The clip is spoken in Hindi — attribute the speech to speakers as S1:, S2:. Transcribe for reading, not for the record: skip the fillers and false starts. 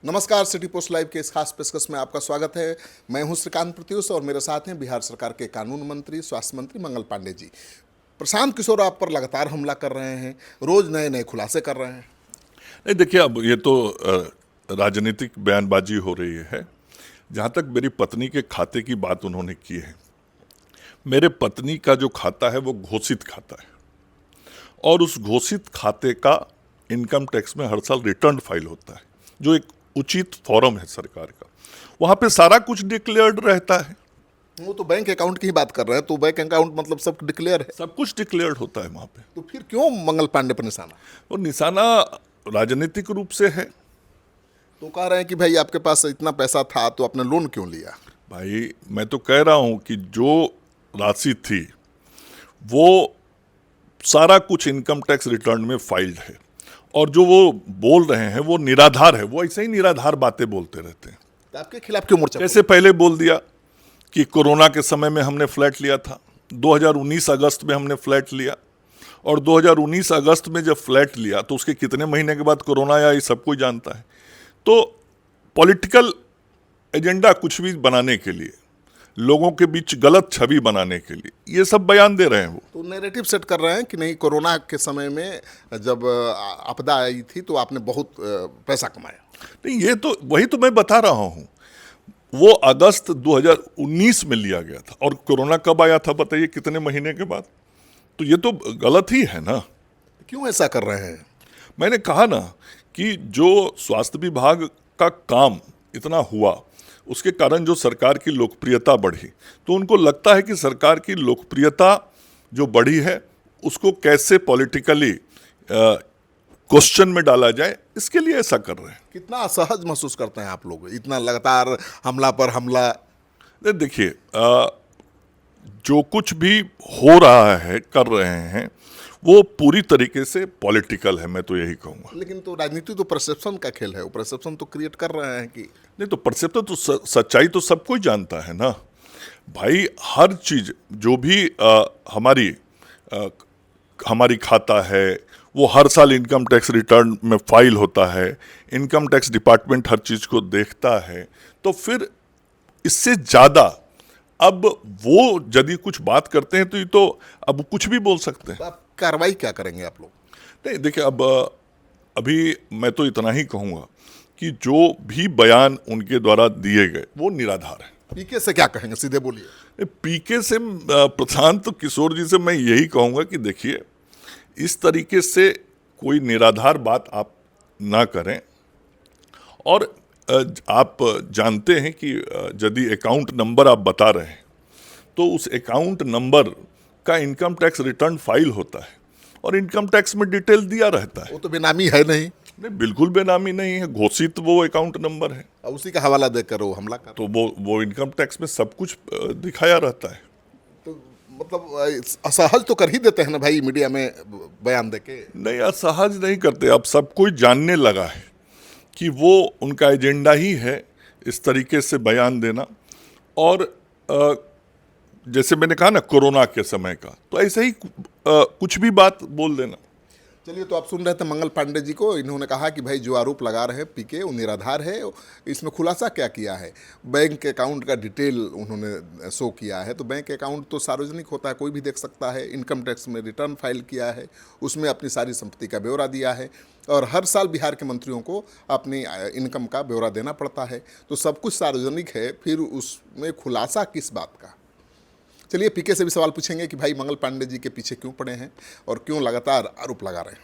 S1: नमस्कार, सिटी पोस्ट लाइव के इस खास पेशकश में आपका स्वागत है। मैं हूं श्रीकांत प्रत्युष और मेरे साथ हैं बिहार सरकार के कानून मंत्री, स्वास्थ्य मंत्री मंगल पांडे जी। प्रशांत किशोर आप पर लगातार हमला कर रहे हैं, रोज नए नए खुलासे कर रहे हैं।
S2: नहीं, देखिए, अब ये तो राजनीतिक बयानबाजी हो रही है। जहाँ तक मेरी पत्नी के खाते की बात उन्होंने की है, मेरे पत्नी का जो खाता है वो घोषित खाता है और उस घोषित खाते का इनकम टैक्स में हर साल रिटर्न फाइल होता है, जो एक उचित फॉर्म है सरकार का। वहाँ पे सारा कुछ डिक्लेयर्ड रहता है।
S1: वो तो बैंक अकाउंट की ही बात कर रहे हैं, तो बैंक अकाउंट मतलब सब डिक्लेयर है,
S2: सब कुछ डिक्लेयर्ड होता है वहाँ पे।
S1: तो फिर क्यों मंगल पांडे पर निशाना?
S2: और निशाना राजनीतिक रूप से है।
S1: तो कह रहे हैं कि भाई आपके पास इतना पैसा था तो आपने लोन क्यों लिया?
S2: भाई, मैं तो कह रहा हूँ कि जो राशि थी वो सारा कुछ इनकम टैक्स रिटर्न में फाइल्ड है, और जो वो बोल रहे हैं वो निराधार है। वो ऐसे ही निराधार बातें बोलते रहते हैं।
S1: तो आपके खिलाफ क्यों मोर्चा?
S2: जैसे पहले बोल दिया कि कोरोना के समय में हमने फ्लैट लिया था, 2019 अगस्त में हमने फ्लैट लिया, और 2019 अगस्त में जब फ्लैट लिया तो उसके कितने महीने के बाद कोरोना आया, ये सब कोई जानता है। तो पॉलिटिकल एजेंडा कुछ भी बनाने के लिए, लोगों के बीच गलत छवि बनाने के लिए ये सब बयान दे रहे हैं। वो
S1: तो नैरेटिव सेट कर रहे हैं कि नहीं, कोरोना के समय में जब आपदा आई थी तो आपने बहुत पैसा कमाया।
S2: नहीं, ये तो वही तो मैं बता रहा हूँ। वो अगस्त 2019 में लिया गया था, और कोरोना कब आया था बताइए, कितने महीने के बाद? तो ये तो गलत ही है ना।
S1: क्यों ऐसा कर रहे हैं?
S2: मैंने कहा ना कि जो स्वास्थ्य विभाग का काम इतना हुआ, उसके कारण जो सरकार की लोकप्रियता बढ़ी, तो उनको लगता है कि सरकार की लोकप्रियता जो बढ़ी है उसको कैसे पॉलिटिकली क्वेश्चन में डाला जाए, इसके लिए ऐसा कर रहे हैं।
S1: कितना असहज महसूस करते हैं आप लोग, इतना लगातार हमला पर हमला?
S2: देखिए, जो कुछ भी हो रहा है, कर रहे हैं, वो पूरी तरीके से पॉलिटिकल है, मैं तो यही कहूँगा।
S1: लेकिन तो राजनीति तो परसेप्शन का खेल है, वो परसेप्शन तो क्रिएट कर रहे हैं कि
S2: नहीं, तो परसेप्शन तो सच्चाई तो सब कोई जानता है ना भाई। हर चीज जो भी हमारी खाता है, वो हर साल इनकम टैक्स रिटर्न में फाइल होता है। इनकम टैक्स डिपार्टमेंट हर चीज को देखता है। तो फिर इससे ज्यादा अब वो यदि कुछ बात करते हैं तो ये तो अब कुछ भी बोल सकते हैं।
S1: आप कार्रवाई क्या करेंगे आप लोग?
S2: नहीं, देखिए, अब अभी मैं तो इतना ही कहूँगा कि जो भी बयान उनके द्वारा दिए गए वो निराधार है।
S1: पीके से क्या कहेंगे, सीधे बोलिए।
S2: पीके से, प्रशांत किशोर जी से मैं यही कहूँगा कि देखिए, इस तरीके से कोई निराधार बात आप ना करें। और आप जानते हैं कि यदि अकाउंट नंबर आप बता रहे हैं तो उस अकाउंट नंबर का इनकम टैक्स रिटर्न फाइल होता है, और इनकम टैक्स में डिटेल दिया रहता है।
S1: वो तो बेनामी है नहीं।
S2: नहीं, बिल्कुल बेनामी नहीं है, घोषित वो अकाउंट नंबर है।
S1: और उसी का हवाला देकर वो हमला कर,
S2: तो वो इनकम टैक्स में सब कुछ दिखाया रहता है।
S1: तो मतलब असहज तो कर ही देते हैं ना भाई, मीडिया में बयान देके।
S2: नहीं, असहज नहीं करते। अब सब कोई जानने लगा है कि वो उनका एजेंडा ही है इस तरीके से बयान देना। और जैसे मैंने कहा ना, कोरोना के समय का, तो ऐसे ही कुछ भी बात बोल देना।
S1: चलिए, तो आप सुन रहे थे मंगल पांडे जी को। इन्होंने कहा कि भाई जो आरोप लगा रहे हैं पीके, वो निराधार है। इसमें खुलासा क्या किया है, बैंक अकाउंट का डिटेल उन्होंने शो किया है। तो बैंक अकाउंट तो सार्वजनिक होता है, कोई भी देख सकता है। इनकम टैक्स में रिटर्न फाइल किया है, उसमें अपनी सारी संपत्ति का ब्यौरा दिया है, और हर साल बिहार के मंत्रियों को अपनी इनकम का ब्यौरा देना पड़ता है। तो सब कुछ सार्वजनिक है, फिर उसमें खुलासा किस बात का? चलिए, पीके से भी सवाल पूछेंगे कि भाई मंगल पांडे जी के पीछे क्यों पड़े हैं और क्यों लगातार आरोप लगा रहे हैं।